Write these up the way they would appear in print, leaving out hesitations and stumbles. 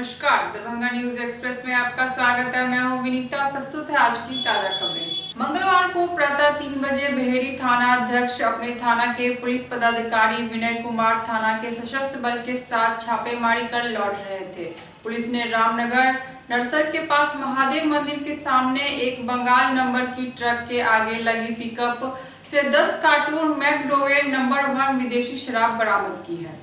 नमस्कार, Darbhanga news express में आपका स्वागत है। मैं हूं विनीता। प्रस्तुत है आज की ताजा खबरें। मंगलवार को प्रातः 3 बजे बहेरी थाना अध्यक्ष अपने थाना के पुलिस पदाधिकारी विनय कुमार थाना के सशस्त्र बल के साथ छापेमारी कर लौट रहे थे। पुलिस ने रामनगर नरसर के पास महादेव मंदिर के सामने एक बंगाल नंबर की ट्रक के आगे लगी पिकअप से 10 कार्टून मैकडोवेल नंबर 1 विदेशी शराब बरामद की है।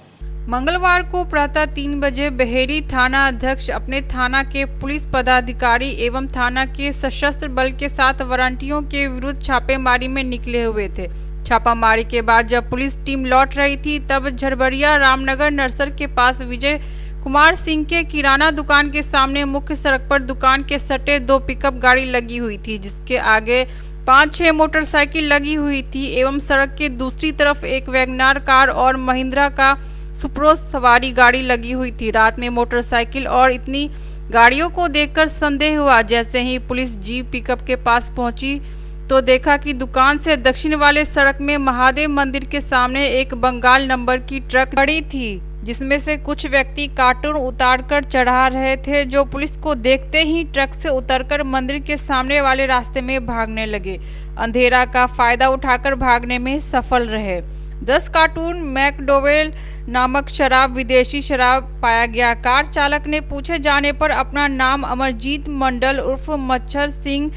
मंगलवार को प्रातः 3 बजे बहेरी थाना अध्यक्ष अपने थाना के पुलिस पदाधिकारी एवं थाना के सशस्त्र बल के साथ वारंटियों के विरुद्ध छापेमारी में निकले हुए थे। छापामारी के बाद जब पुलिस टीम लौट रही थी तब झरबरिया रामनगर नरसर के पास विजय कुमार सिंह के किराना दुकान के सामने मुख्य सड़क पर दुकान के सटे 2 पिकअप गाड़ी लगी हुई थी, जिसके आगे 5-6 मोटरसाइकिल लगी हुई थी एवं सड़क के दूसरी तरफ एक वैगनार कार और महिंद्रा का सुप्रो सवारी गाड़ी लगी हुई थी। रात में मोटरसाइकिल और इतनी गाड़ियों को देखकर संदेह हुआ। जैसे ही पुलिस जीप पिकअप के पास पहुंची तो देखा कि दुकान से दक्षिण वाले सड़क में महादेव मंदिर के सामने एक बंगाल नंबर की ट्रक खड़ी थी, जिसमें से कुछ व्यक्ति कार्टून उतारकर चढ़ा रहे थे, जो पुलिस को देखते ही ट्रक से उतरकर मंदिर के सामने वाले रास्ते में भागने लगे। अंधेरा का फायदा उठाकर भागने में सफल रहे। 10 कार्टून मैकडोवेल नामक शराब विदेशी शराब पाया गया। कार चालक ने पूछे जाने पर अपना नाम अमरजीत मंडल उर्फ मच्छर सिंह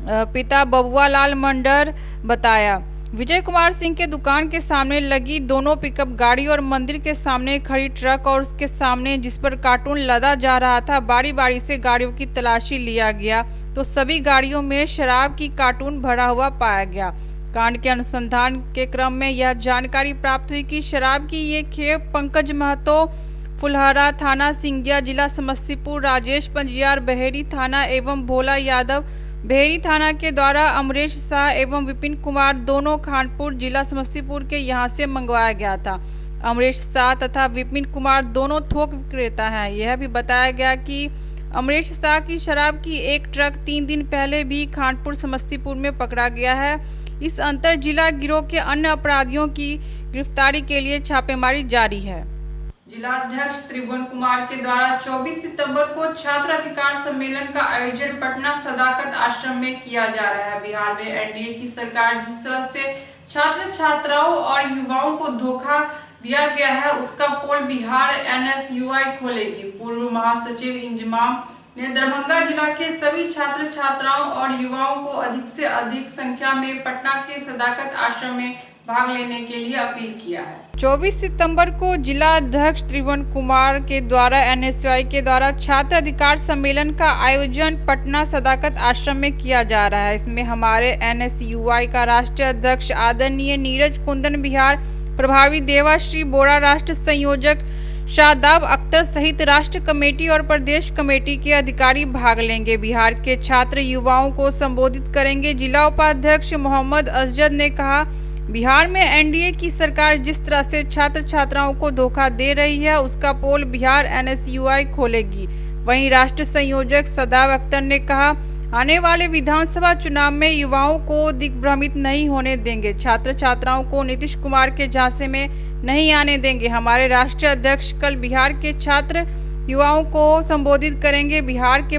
पिता बबुआलाल मंडल बताया। विजय कुमार सिंह के दुकान के सामने लगी दोनों पिकअप गाड़ी और मंदिर के सामने खड़ी ट्रक और उसके सामने जिस पर कार्टून लदा जा रहा था, बारी बारी से गाड़ियों की तलाशी लिया गया तो सभी गाड़ियों में शराब की कार्टून भरा हुआ पाया गया। कांड के अनुसंधान के क्रम में यह जानकारी प्राप्त हुई कि शराब की ये खेप पंकज महतो फुलहरा थाना सिंगिया जिला समस्तीपुर, राजेश पंजियार बहेरी थाना एवं भोला यादव बहेरी थाना के द्वारा अमरेश शाह एवं विपिन कुमार दोनों खानपुर जिला समस्तीपुर के यहां से मंगवाया गया था। अमरेश शाह तथा विपिन कुमार दोनों थोक विक्रेता हैं। यह भी बताया गया कि अमरेश शाह की शराब की एक ट्रक 3 दिन पहले भी खानपुर समस्तीपुर में पकड़ा गया है। इस अंतर जिला गिरोह के अन्य अपराधियों की गिरफ्तारी के लिए छापेमारी जारी है। जिला अध्यक्ष त्रिभुवन कुमार के द्वारा 24 सितंबर को छात्र अधिकार सम्मेलन का आयोजन पटना सदाकत आश्रम में किया जा रहा है। बिहार में एनडीए की सरकार जिस तरह से छात्र छात्राओं और युवाओं को धोखा दिया गया है, उसका पोल बिहार एनएसयूआई खोलेगी। पूर्व महासचिव इंजमाम ने दरभंगा जिला के सभी छात्र छात्राओं और युवाओं को अधिक से अधिक संख्या में पटना के सदाकत आश्रम में भाग लेने के लिए अपील किया है। 24 सितंबर को जिला अध्यक्ष त्रिभुवन कुमार के द्वारा एनएसयूआई के द्वारा छात्र अधिकार सम्मेलन का आयोजन पटना सदाकत आश्रम में किया जा रहा है। इसमें हमारे एनएसयूआई का राष्ट्रीय अध्यक्ष आदरणीय नीरज कुंदन, बिहार प्रभारी देवाश्री बोरा, राष्ट्र संयोजक शादाब अख्तर सहित राष्ट्र कमेटी और प्रदेश कमेटी के अधिकारी भाग लेंगे। बिहार के छात्र युवाओं को संबोधित करेंगे। जिला उपाध्यक्ष मोहम्मद असजद ने कहा, बिहार में एनडीए की सरकार जिस तरह से छात्र छात्राओं को धोखा दे रही है, उसका पोल बिहार एनएसयूआई खोलेगी। वहीं राष्ट्र संयोजक शादाब अख्तर ने कहा, आने वाले विधानसभा चुनाव में युवाओं को दिग्भ्रमित नहीं होने देंगे। छात्र छात्राओं को नीतीश कुमार के झांसे में नहीं आने देंगे। हमारे राष्ट्रीय अध्यक्ष कल बिहार के छात्र युवाओं को संबोधित करेंगे। बिहार के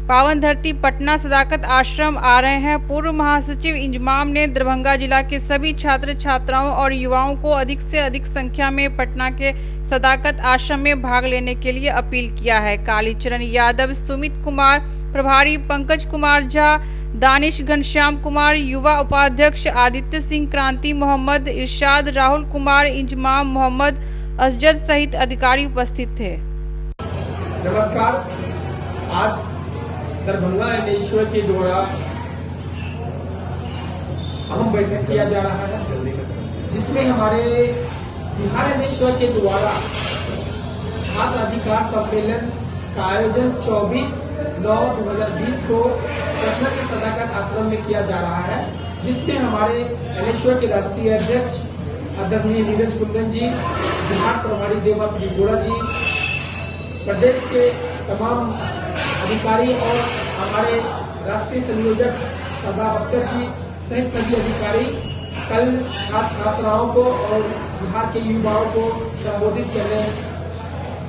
पावन धरती पटना सदाकत आश्रम आ रहे हैं। पूर्व महासचिव इंजमाम ने दरभंगा जिला के सभी छात्र छात्राओं और युवाओं को अधिक से अधिक संख्या में पटना के सदाकत आश्रम में भाग लेने के लिए अपील किया है। कालीचरण यादव, सुमित कुमार प्रभारी, पंकज कुमार झा, दानिश घनश्याम कुमार, युवा उपाध्यक्ष आदित्य सिंह, क्रांति मोहम्मद, इरशाद, राहुल कुमार, इंजमाम, मोहम्मद असजद सहित अधिकारी उपस्थित थे। नमस्कार। आज दरभंगा एनएसयूआई के द्वारा अहम बैठक किया जा रहा है, जिसमें हमारे बिहार एनएसयूआई के द्वारा छात्र अधिकार सम्मेलन का आयोजन 24/9/2020 को पटना के सदाकत आश्रम में किया जा रहा है, जिसमें हमारे एनएसयूआई के राष्ट्रीय अध्यक्ष आदरणीय नीरज कुंदन जी, बिहार प्रभारी देवाश्री बोरा जी, प्रदेश के तमाम अधिकारी और हमारे राष्ट्रीय संयोजक शादाब अख्तर जी सहित सभी अधिकारी कल छात्र छात्राओं को और बिहार के युवाओं को संबोधित करने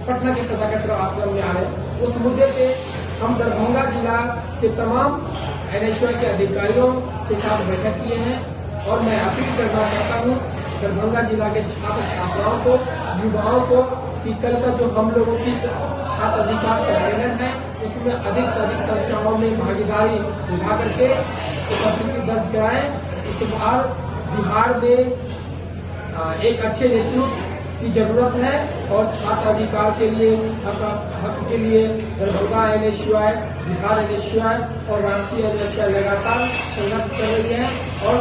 पटना के सदाकत आश्रम में आए। उस मुद्दे पे हम दरभंगा जिला के तमाम NSY के अधिकारियों के साथ बैठक किए हैं और मैं अपील करना चाहता हूँ दरभंगा जिला के छात्र छात्राओं को, युवाओं को कि कल का जो हम लोगों की छात्र अधिकार सम्मेलन है उसमें अधिक से अधिक संख्याओं में भागीदारी निभा करके उपस्थिति दर्ज कराएं। इस बार बिहार में एक अच्छे नेतृत्व की जरूरत है और छात्र अधिकार के लिए, हक के लिए दरभंगा NSY, बिहार NSY और राष्ट्रीय NSY लगातार संघर्ष कर रही है और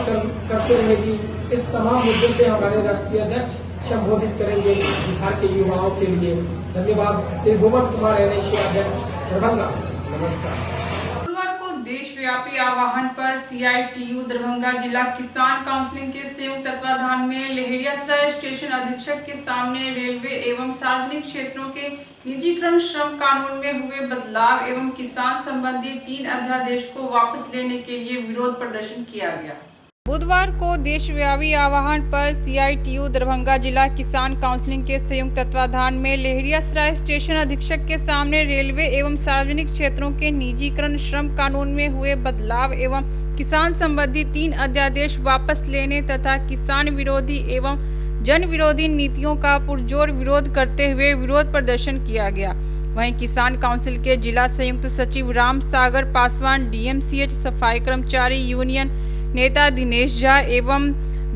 करते रहेगी। इस तमाम मुद्दों पे हमारे राष्ट्रीय अध्यक्ष संबोधित करेंगे बिहार के युवाओं के लिए। धन्यवाद। त्रिभुवन कुमार NSY अध्यक्ष दरभंगा। नमस्कार। बुधवार को देशव्यापी आह्वान पर CITU दरभंगा जिला किसान काउंसिल के संयुक्त तत्वाधान में लहेरियासराय स्टेशन अधीक्षक के सामने रेलवे एवं सार्वजनिक क्षेत्रों के निजीकरण श्रम कानून में हुए बदलाव एवं किसान संबंधी 3 अध्यादेश को वापस लेने के लिए विरोध प्रदर्शन किया गया। बुधवार को देशव्यापी आह्वान पर CITU दरभंगा जिला किसान काउंसिल के संयुक्त तत्वाधान में लहेरियासराय स्टेशन अधीक्षक के सामने रेलवे एवं सार्वजनिक क्षेत्रों के निजीकरण श्रम कानून में हुए बदलाव एवं किसान संबंधी 3 अध्यादेश वापस लेने तथा किसान विरोधी एवं जन विरोधी नीतियों का पुरजोर विरोध करते हुए विरोध प्रदर्शन किया गया। वहीं किसान काउंसिल के जिला संयुक्त सचिव राम सागर पासवान, DMCH सफाई कर्मचारी यूनियन नेता दिनेश झा एवं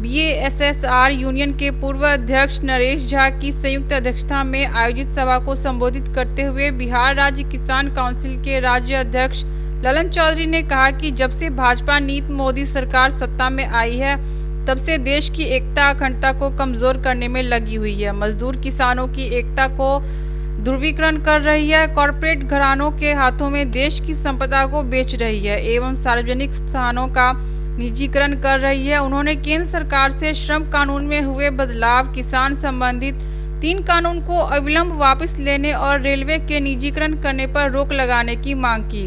BASSR यूनियन के पूर्व अध्यक्ष नरेश झा की संयुक्त अध्यक्षता में आयोजित सभा को संबोधित करते हुए बिहार राज्य किसान काउंसिल के राज्य अध्यक्ष ललन चौधरी ने कहा कि जब से भाजपा नीति मोदी सरकार सत्ता में आई है तब से देश की एकता अखंडता को कमजोर करने में लगी हुई है। मजदूर किसानों की एकता को ध्रुवीकरण कर रही है, कॉरपोरेट घरानों के हाथों में देश की संपदा को बेच रही है एवं सार्वजनिक स्थानों का निजीकरण कर रही है। उन्होंने केंद्र सरकार से श्रम कानून में हुए बदलाव, किसान संबंधित 3 कानून को अविलंब वापस लेने और रेलवे के निजीकरण करने पर रोक लगाने की मांग की।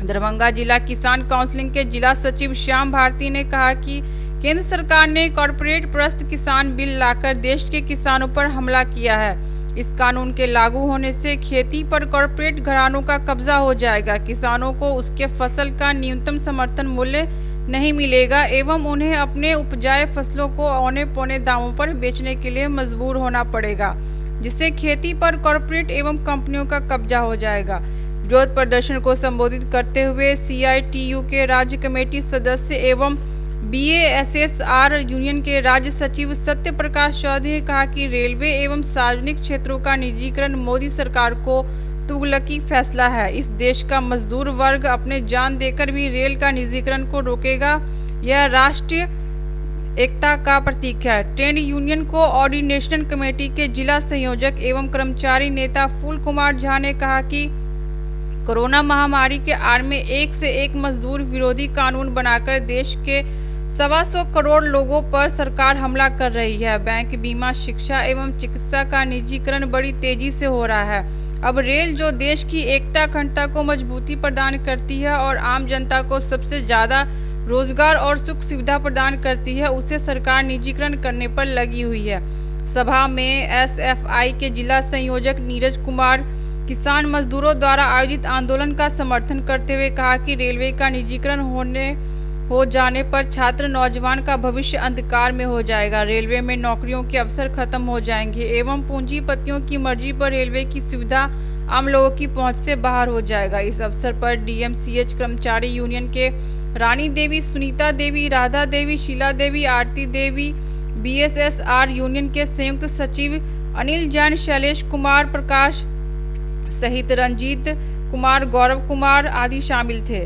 दरभंगा जिला किसान काउंसिल के जिला सचिव श्याम भारती ने कहा कि केंद्र सरकार ने कॉरपोरेट प्रस्त किसान बिल लाकर देश के किसानों पर हमला किया है। इस कानून के लागू होने से खेती पर कॉरपोरेट घरानों का कब्जा हो जाएगा, किसानों को उसके फसल का न्यूनतम समर्थन मूल्य नहीं मिलेगा एवं उन्हें अपने उपजाए फसलों को औने पौने दामों पर बेचने के लिए मजबूर होना पड़ेगा, जिससे खेती पर कॉरपोरेट एवं कंपनियों का कब्जा हो जाएगा। विरोध प्रदर्शन को संबोधित करते हुए CITU के राज्य कमेटी सदस्य एवं BASSR यूनियन के राज्य सचिव सत्य प्रकाश चौधरी ने कहा कि रेलवे एवं सार्वजनिक क्षेत्रों का निजीकरण मोदी सरकार को तुगलकी फैसला है। इस देश का मजदूर वर्ग अपने जान देकर भी रेल का निजीकरण को रोकेगा। यह राष्ट्रीय एकता का प्रतीक है। ट्रेड यूनियन कोऑर्डिनेशन कमेटी के जिला संयोजक एवं कर्मचारी नेता फूल कुमार झा ने कहा कि कोरोना महामारी के आड़ में एक से एक मजदूर विरोधी कानून बनाकर देश के 125 करोड़ लोगों पर सरकार हमला कर रही है। बैंक, बीमा, शिक्षा एवं चिकित्सा का निजीकरण बड़ी तेजी से हो रहा है। अब रेल जो देश की एकता अखंडता को मजबूती प्रदान करती है और आम जनता को सबसे ज्यादा रोजगार और सुख सुविधा प्रदान करती है, उसे सरकार निजीकरण करने पर लगी हुई है। सभा में SFI के जिला संयोजक नीरज कुमार किसान मजदूरों द्वारा आयोजित आंदोलन का समर्थन करते हुए कहा कि रेलवे का निजीकरण हो जाने पर छात्र नौजवान का भविष्य अंधकार में हो जाएगा। रेलवे में नौकरियों के अवसर खत्म हो जाएंगे एवं पूंजीपतियों की मर्जी पर रेलवे की सुविधा आम लोगों की पहुंच से बाहर हो जाएगा। इस अवसर पर DMCH कर्मचारी यूनियन के रानी देवी, सुनीता देवी, राधा देवी, शीला देवी, आरती देवी, BSSR यूनियन के संयुक्त सचिव अनिल जैन, शैलेश कुमार प्रकाश सहित रंजीत कुमार, गौरव कुमार आदि शामिल थे।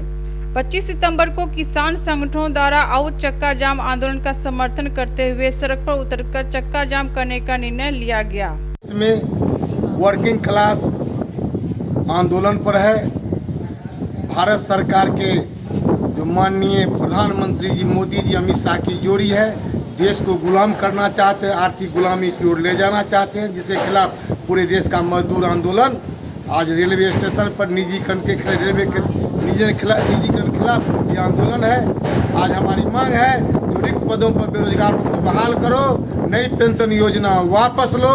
25 सितंबर को किसान संगठनों द्वारा आउट चक्का जाम आंदोलन का समर्थन करते हुए सड़क पर उतरकर चक्का जाम करने का निर्णय लिया गया। इसमें वर्किंग क्लास आंदोलन पर है। भारत सरकार के जो माननीय प्रधानमंत्री जी मोदी जी, अमित शाह की जोड़ी है, देश को गुलाम करना चाहते हैं, आर्थिक गुलामी की ओर ले जाना चाहते हैं, जिसके खिलाफ पूरे देश का मजदूर आंदोलन आज रेलवे स्टेशन पर निजीकरण के रेलवे के निजीकरण के खिलाफ ये आंदोलन है। आज हमारी मांग है जो रिक्त पदों पर बेरोजगारों को बहाल करो, नई पेंशन योजना वापस लो,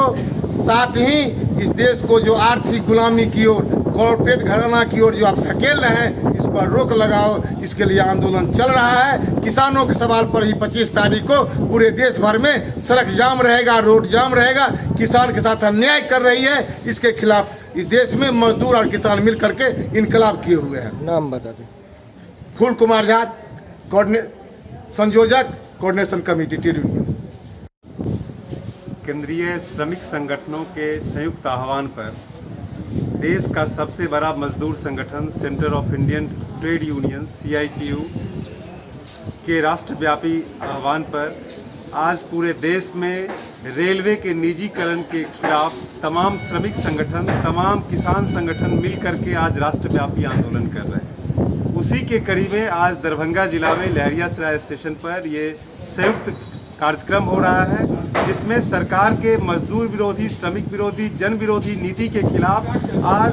साथ ही इस देश को जो आर्थिक गुलामी की ओर, कॉर्पोरेट घराना की ओर जो आप धकेल रहे हैं, इस पर रोक लगाओ। इसके लिए आंदोलन चल रहा है। किसानों के सवाल पर ही 25 तारीख को पूरे देश भर में सड़क जाम रहेगा, रोड जाम रहेगा। किसान के साथ अन्याय कर रही है, इसके खिलाफ इस देश में मजदूर और किसान मिल करके इनकलाब किए हुए हैं। नाम बता दें। फूल कुमार झा, संयोजक, कोऑर्डिनेशन कमेटी ट्रेड यूनियन। केंद्रीय श्रमिक संगठनों के संयुक्त आह्वान पर देश का सबसे बड़ा मजदूर संगठन centre of Indian trade union CITU के राष्ट्रव्यापी आह्वान पर आज पूरे देश में रेलवे के निजीकरण के खिलाफ तमाम श्रमिक संगठन, तमाम किसान संगठन मिलकर के आज राष्ट्रव्यापी आंदोलन कर रहे हैं। उसी के करीब में आज दरभंगा जिला में लहरियासराय स्टेशन पर ये संयुक्त कार्यक्रम हो रहा है, जिसमें सरकार के मजदूर विरोधी, श्रमिक विरोधी, जन विरोधी नीति के खिलाफ आज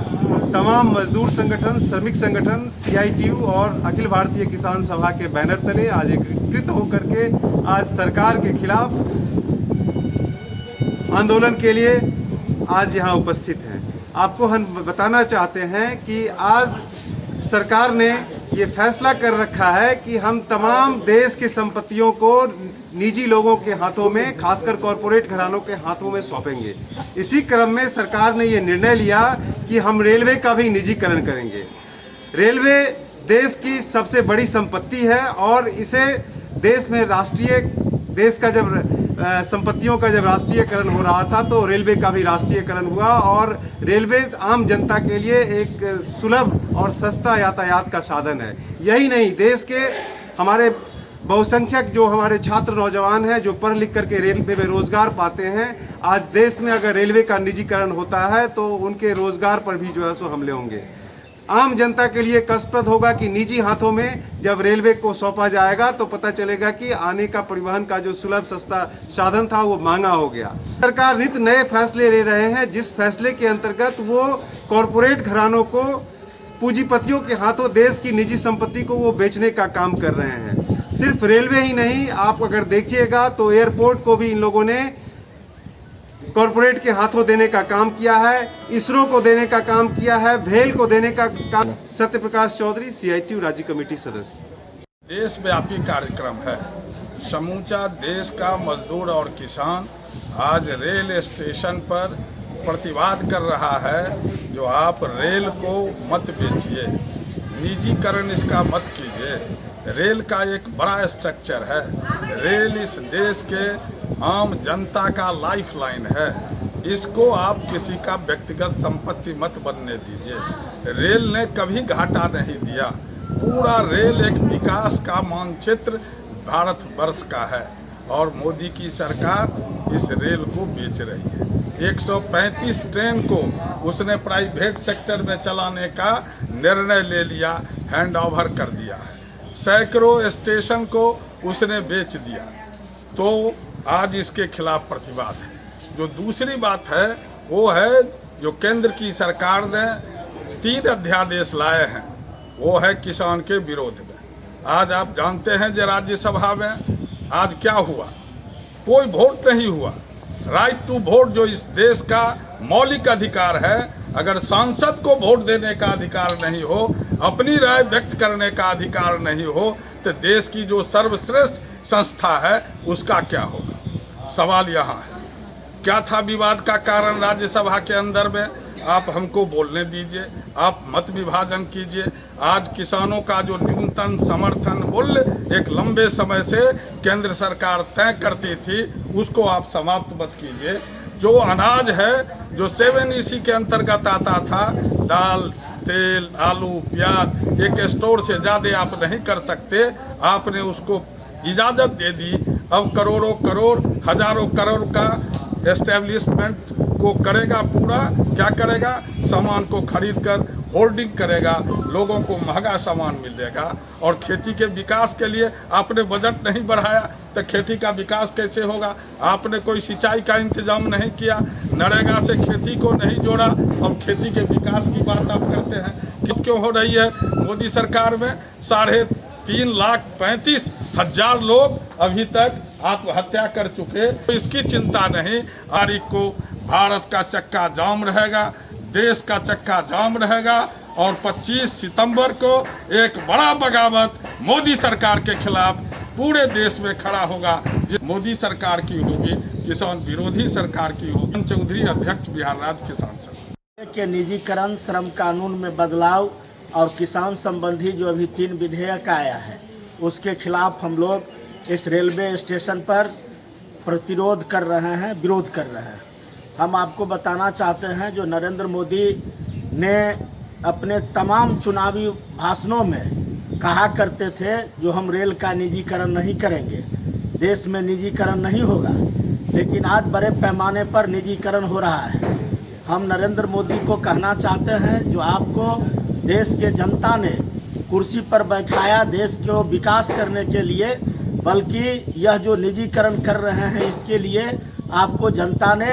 तमाम मजदूर संगठन, श्रमिक संगठन, CITU और अखिल भारतीय किसान सभा के बैनर तले आज एकत्रित होकर के आज सरकार के खिलाफ आंदोलन के लिए आज यहाँ उपस्थित हैं। आपको हम बताना चाहते हैं कि आज सरकार ने ये फैसला कर रखा है कि हम तमाम देश की संपत्तियों को निजी लोगों के हाथों में, खासकर कॉरपोरेट घरानों के हाथों में सौंपेंगे। इसी क्रम में सरकार ने ये निर्णय लिया कि हम रेलवे का भी निजीकरण करेंगे। रेलवे देश की सबसे बड़ी संपत्ति है और इसे देश में देश का जब संपत्तियों का जब राष्ट्रीयकरण हो रहा था तो रेलवे का भी राष्ट्रीयकरण हुआ और रेलवे आम जनता के लिए एक सुलभ और सस्ता यातायात का साधन है। यही नहीं, देश के हमारे बहुसंख्यक जो हमारे छात्र नौजवान हैं जो पढ़ लिख करके रेलवे में रोजगार पाते हैं, आज देश में अगर रेलवे का निजीकरण होता है तो उनके रोजगार पर भी जो है सो हमले होंगे। आम जनता के लिए कष्टप्रद होगा कि निजी हाथों में जब रेलवे को सौंपा जाएगा तो पता चलेगा कि आने का परिवहन का जो सुलभ सस्ता साधन था वो महंगा हो गया। सरकार नित नए फैसले ले रहे हैं, जिस फैसले के अंतर्गत वो कॉरपोरेट घरानों को, पूंजीपतियों के हाथों देश की निजी संपत्ति को वो बेचने का काम कर रहे हैं। सिर्फ रेलवे ही नहीं, आप अगर देखिएगा तो एयरपोर्ट को भी इन लोगों ने कॉरपोरेट के हाथों देने का काम किया है, इसरो को देने का काम किया है, भेल को देने का काम। सत्यप्रकाश चौधरी, CITU राज्य कमेटी सदस्य। देशव्यापी कार्यक्रम है। समूचा देश का मजदूर और किसान आज रेल स्टेशन पर प्रतिवाद कर रहा है। जो आप रेल को मत बेचिए, निजीकरण इसका मत कीजिए। रेल का एक बड़ा स्ट्रक्चर है। रेल इस देश के आम जनता का लाइफलाइन है। इसको आप किसी का व्यक्तिगत संपत्ति मत बनने दीजिए। रेल ने कभी घाटा नहीं दिया। पूरा रेल एक विकास का मानचित्र भारतवर्ष का है और मोदी की सरकार इस रेल को बेच रही है। 135 ट्रेन को उसने प्राइवेट सेक्टर में चलाने का निर्णय ले लिया, हैंड ओवर कर दिया है। सैकड़ों स्टेशन को उसने बेच दिया। तो आज इसके खिलाफ प्रतिवाद है। जो दूसरी बात है वो है जो केंद्र की सरकार ने 3 अध्यादेश लाए हैं, वो है किसान के विरोध में। आज आप जानते हैं जो राज्यसभा में आज क्या हुआ, कोई वोट नहीं हुआ। राइट टू वोट जो इस देश का मौलिक अधिकार है, अगर सांसद को वोट देने का अधिकार नहीं हो, अपनी राय व्यक्त करने का अधिकार नहीं हो, तो देश की जो सर्वश्रेष्ठ संस्था है उसका क्या होगा। सवाल यहाँ है, क्या था विवाद का कारण राज्यसभा के अंदर में? आप हमको बोलने दीजिए, आप मत विभाजन कीजिए। आज किसानों का जो न्यूनतम समर्थन मूल्य एक लंबे समय से केंद्र सरकार तय करती थी, उसको आप समाप्त मत कीजिए। जो अनाज है जो 7EC के अंतर्गत आता था, दाल, तेल, आलू, प्याज, एक स्टोर से ज़्यादा आप नहीं कर सकते, आपने उसको इजाज़त दे दी। अब करोड़ों करोड़, हजारों करोड़ का एस्टेब्लिशमेंट को करेगा पूरा, क्या करेगा? सामान को खरीद कर होल्डिंग करेगा, लोगों को महंगा सामान मिलेगा। और खेती के विकास के लिए आपने बजट नहीं बढ़ाया तो खेती का विकास कैसे होगा? आपने कोई सिंचाई का इंतजाम नहीं किया, नरेगा से खेती को नहीं जोड़ा। अब खेती के विकास की बात आप करते हैं, क्यों हो रही है? मोदी सरकार में 3,35,000 लोग अभी तक आत्महत्या कर चुके। तो इसकी चिंता नहीं। आरिफ को भारत का चक्का जाम रहेगा, देश का चक्का जाम रहेगा और 25 सितंबर को एक बड़ा बगावत मोदी सरकार के खिलाफ पूरे देश में खड़ा होगा। मोदी सरकार की होगी, किसान विरोधी सरकार की होगी। चौधरी, अध्यक्ष बिहार राज्य किसान संघ के निजीकरण, श्रम कानून में बदलाव और किसान संबंधी जो अभी 3 विधेयक आया है उसके खिलाफ हम लोग इस रेलवे स्टेशन पर प्रतिरोध कर रहे हैं, विरोध कर रहे हैं। हम आपको बताना चाहते हैं, जो नरेंद्र मोदी ने अपने तमाम चुनावी भाषणों में कहा करते थे, जो हम रेल का निजीकरण नहीं करेंगे, देश में निजीकरण नहीं होगा, लेकिन आज बड़े पैमाने पर निजीकरण हो रहा है। हम नरेंद्र मोदी को कहना चाहते हैं, जो आपको देश के जनता ने कुर्सी पर बैठाया देश को विकास करने के लिए, बल्कि यह जो निजीकरण कर रहे हैं इसके लिए आपको जनता ने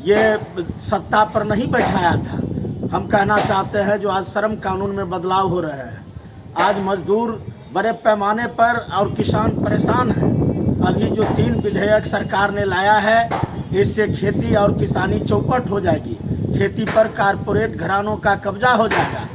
ये सत्ता पर नहीं बैठाया था। हम कहना चाहते हैं, जो आज श्रम कानून में बदलाव हो रहे हैं, आज मजदूर बड़े पैमाने पर और किसान परेशान हैं। अभी जो 3 विधेयक सरकार ने लाया है, इससे खेती और किसानी चौपट हो जाएगी, खेती पर कारपोरेट घरानों का कब्जा हो जाएगा।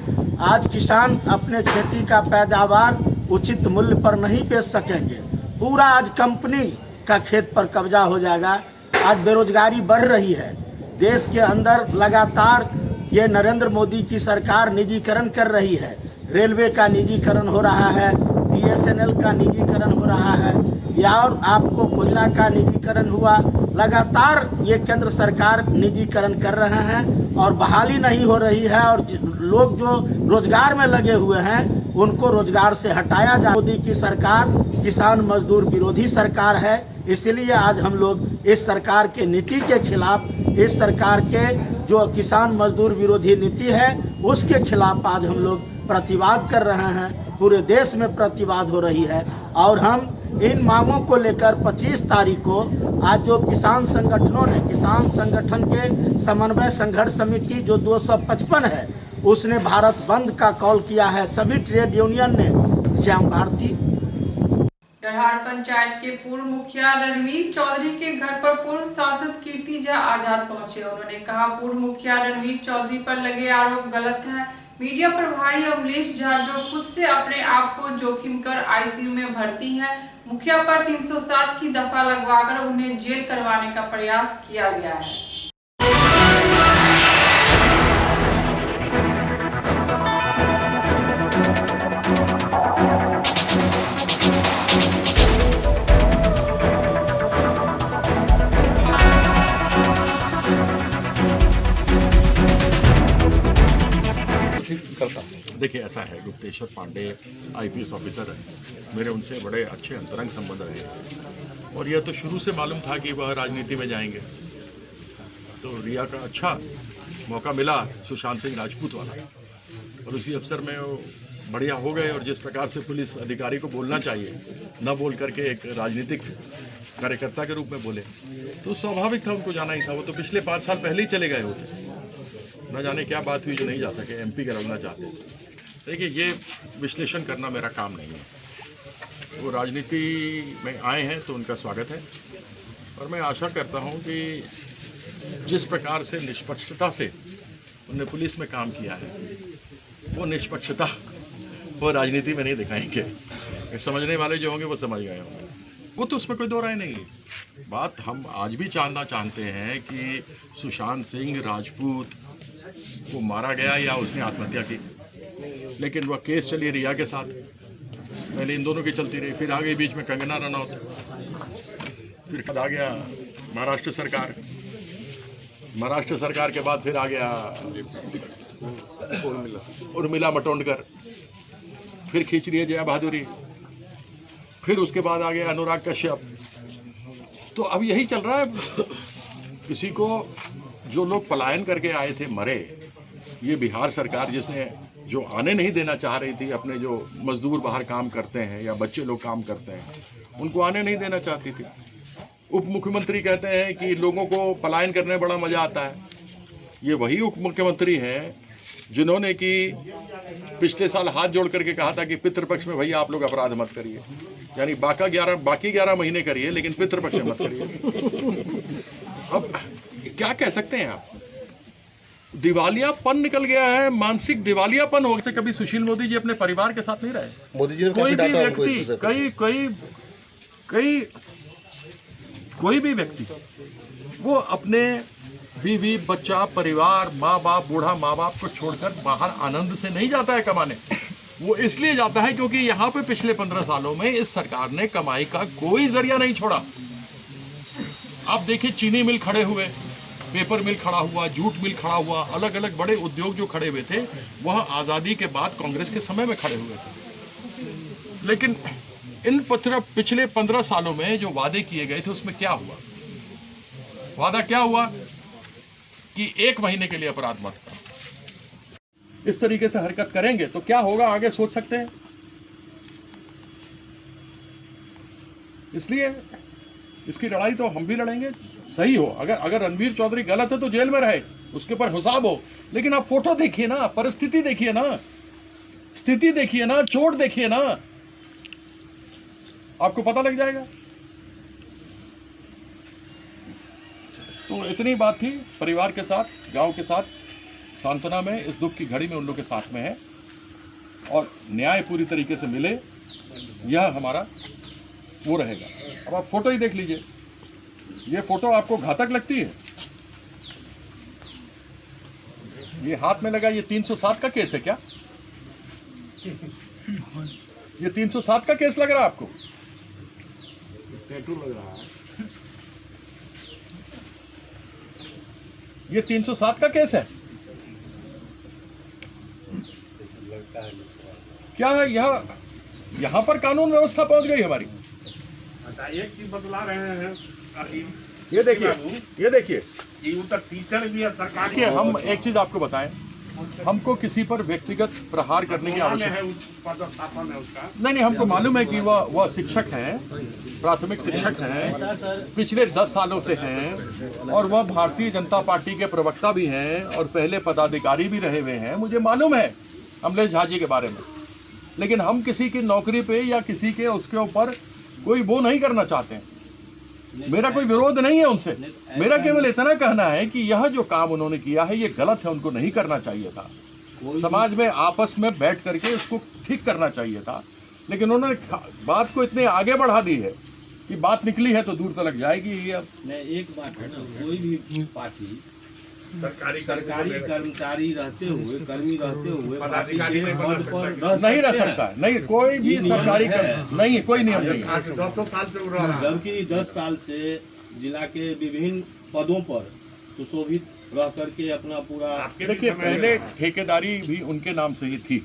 आज किसान अपने खेती का पैदावार उचित मूल्य पर नहीं बेच सकेंगे, पूरा आज कंपनी का खेत पर कब्जा हो जाएगा। आज बेरोजगारी बढ़ रही है देश के अंदर, लगातार ये नरेंद्र मोदी की सरकार निजीकरण कर रही है। रेलवे का निजीकरण हो रहा है, BSNL का निजीकरण हो रहा है, या और आपको कोयला का निजीकरण हुआ। लगातार ये केंद्र सरकार निजीकरण कर रहे हैं और बहाली नहीं हो रही है, और लोग जो रोजगार में लगे हुए हैं उनको रोजगार से हटाया जा। मोदी की सरकार किसान मजदूर विरोधी सरकार है, इसलिए आज हम लोग इस सरकार के नीति के खिलाफ, इस सरकार के जो किसान मजदूर विरोधी नीति है उसके खिलाफ आज हम लोग प्रतिवाद कर रहे हैं। पूरे देश में प्रतिवाद हो रही है और हम इन मांगों को लेकर 25 तारीख को आज जो किसान संगठनों ने, किसान संगठन के समन्वय संघर्ष समिति जो 255 है, उसने भारत बंद का कॉल किया है। सभी ट्रेड यूनियन ने श्याम भारती डरहार पंचायत के पूर्व मुखिया रणवीर चौधरी के घर पर पूर्व सांसद कीर्ति झा आजाद पहुंचे। उन्होंने कहा, पूर्व मुखिया रणवीर चौधरी पर लगे आरोप गलत हैं। मीडिया प्रभारी अमलेश झा जो खुद से अपने आप को जोखिम कर ICU में भर्ती हैं, मुखिया पर 307 की दफा लगवाकर उन्हें जेल करवाने का प्रयास किया गया है। देखिए, ऐसा है, गुप्तेश्वर पांडे IPS ऑफिसर है, मेरे उनसे बड़े अच्छे अंतरंग संबंध रहे और यह तो शुरू से मालूम था कि वह राजनीति में जाएंगे। तो रिया का अच्छा मौका मिला सुशांत सिंह राजपूत वाला, और उसी अवसर में वो बढ़िया हो गए। और जिस प्रकार से पुलिस अधिकारी को बोलना चाहिए, न बोल करके एक राजनीतिक कार्यकर्ता के रूप में बोले, तो स्वाभाविक था उनको जाना ही था। वो तो पिछले 5 साल पहले ही चले गए होते, न जाने क्या बात हुई जो नहीं जा सके, MP का रहना चाहते। देखिए, ये विश्लेषण करना मेरा काम नहीं है। वो राजनीति में आए हैं तो उनका स्वागत है, और मैं आशा करता हूं कि जिस प्रकार से निष्पक्षता से उन्होंने पुलिस में काम किया है, वो निष्पक्षता वो राजनीति में नहीं दिखाएंगे। समझने वाले जो होंगे वो समझ गए होंगे, वो तो उसमें कोई दो राय नहीं है। बात हम आज भी जानना चाहते हैं कि सुशांत सिंह राजपूत को मारा गया या उसने आत्महत्या की, लेकिन वह केस चली रिया के साथ, पहले इन दोनों की चलती रही, फिर आ गई बीच में कंगना रनौत, फिर आ गया महाराष्ट्र सरकार, महाराष्ट्र सरकार के बाद फिर आ गया उर्मिला मातोंडकर, फिर खींच रही है जया बहादुरी, फिर उसके बाद आ गया अनुराग कश्यप। तो अब यही चल रहा है। किसी को जो लोग पलायन करके आए थे मरे, ये बिहार सरकार जिसने जो आने नहीं देना चाह रही थी, अपने जो मजदूर बाहर काम करते हैं या बच्चे लोग काम करते हैं, उनको आने नहीं देना चाहती थी। उप मुख्यमंत्री कहते हैं कि लोगों को पलायन करने में बड़ा मजा आता है। ये वही उप मुख्यमंत्री हैं जिन्होंने कि पिछले साल हाथ जोड़ करके कहा था कि पितृपक्ष में भैया आप लोग अपराध मत करिए, यानी बाकी 11 महीने करिए लेकिन पितृपक्ष में मत करिए। अब क्या कह सकते हैं आप? दिवालियापन निकल गया है, मानसिक दिवालियापन हो गया। कभी सुशील मोदी जी अपने परिवार के साथ नहीं रहे। मोदी जी ने कोई काफी भी डांटा उनको इस व्यक्ति, विषय पे। कोई भी व्यक्ति वो अपने बीवी, बच्चा, परिवार, माँ बाप, बूढ़ा माँ बाप को छोड़कर बाहर आनंद से नहीं जाता है कमाने। वो इसलिए जाता है क्योंकि यहाँ पे पिछले 15 सालों में इस सरकार ने कमाई का कोई जरिया नहीं छोड़ा। आप देखिए, चीनी मिल खड़े हुए, पेपर मिल खड़ा हुआ, जूट मिल खड़ा हुआ, अलग अलग बड़े उद्योग जो खड़े हुए थे वह आज़ादी के बाद कांग्रेस के समय में खड़े हुए थे। लेकिन इन पिछले 15 सालों में जो वादे किए गए थे उसमें क्या हुआ? वादा क्या हुआ कि 1 महीने के लिए अपराध मत करो। इस तरीके से हरकत करेंगे तो क्या होगा आगे सोच सकते हैं। इसलिए इसकी लड़ाई तो हम भी लड़ेंगे, सही हो। अगर रणबीर चौधरी गलत है तो जेल में रहे, उसके ऊपर हिसाब हो। लेकिन आप फोटो देखिए ना, परिस्थिति देखिए ना, स्थिति देखिए ना, चोट देखिए ना, आपको पता लग जाएगा। तो इतनी बात थी परिवार के साथ, गांव के साथ सांत्वना में, इस दुख की घड़ी में उन लोग के साथ में है और न्याय पूरी तरीके से मिले, यह हमारा वो रहेगा। अब आप फोटो ही देख लीजिए, ये फोटो आपको घातक लगती है? ये हाथ में लगा, ये 307 का केस है क्या? ये 307 का केस लग रहा है आपको? टैटू लग रहा है। ये 307 का केस है क्या है? यहाँ पर कानून व्यवस्था पहुंच गई हमारी। एक चीज बतला रहे हैं, ये देखिए, ये देखिए, टीचर भी है सरकारी। देखिए, हम एक चीज आपको बताएं, हमको किसी पर व्यक्तिगत प्रहार करने की आवश्यकता नहीं, हमको मालूम है कि वह शिक्षक हैं, प्राथमिक शिक्षक हैं, पिछले 10 सालों से हैं और वह भारतीय जनता पार्टी के प्रवक्ता भी हैं और पहले पदाधिकारी भी रहे हुए हैं। मुझे मालूम है अमलेश झा जी के बारे में। लेकिन हम किसी की नौकरी पे या किसी के उसके ऊपर कोई वो नहीं करना चाहते हैं। मेरा कोई विरोध नहीं है उनसे, मेरा केवल इतना कहना है कि यह जो काम उन्होंने किया है ये गलत है, उनको नहीं करना चाहिए था। समाज में आपस में बैठ करके इसको ठीक करना चाहिए था। लेकिन उन्होंने बात को इतने आगे बढ़ा दी है कि बात निकली है तो दूर तक जाएगी। ये अब एक बात है ना, कोई भी पार्टी सरकारी कर्मचारी रहते हुए, कर्मी रहते हुए पार्टी के पद पर नहीं रह सकता है। नहीं, कोई भी सरकारी नहीं, कोई नियम नहीं है। जबकि 10 साल से जिला के विभिन्न पदों पर सुशोभित रह करके अपना पूरा। देखिए, पहले ठेकेदारी भी उनके नाम से ही थी।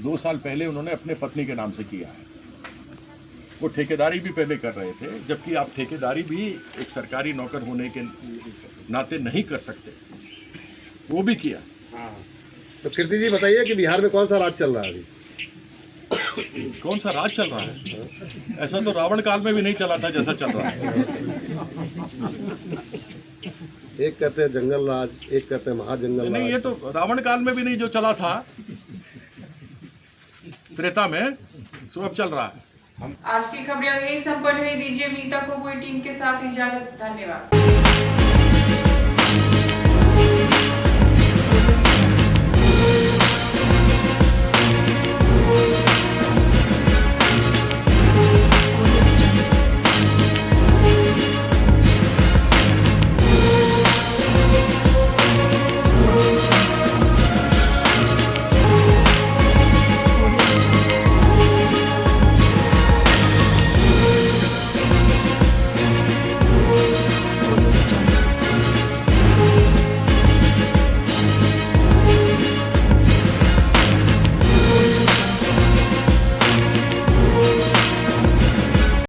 2 साल पहले उन्होंने अपने पत्नी के नाम से किया है। वो ठेकेदारी भी पहले कर रहे थे, जबकि आप ठेकेदारी भी एक सरकारी नौकर होने के नाते नहीं कर सकते, वो भी किया। तो कीर्ति जी बताइए कि बिहार में कौन सा राज चल रहा है अभी? कौन सा राज चल रहा है? ऐसा तो रावण काल में भी नहीं चला था जैसा चल रहा है। एक कहते हैं जंगल राज, एक कहते हैं महाजंगल राज। नहीं, ये तो रावण काल में भी नहीं जो चला था त्रेता में, सो अब चल रहा है। आज की खबरें यही संपन्न हुई। दीजिए मीता को पूरी टीम के साथ इजाजत। धन्यवाद।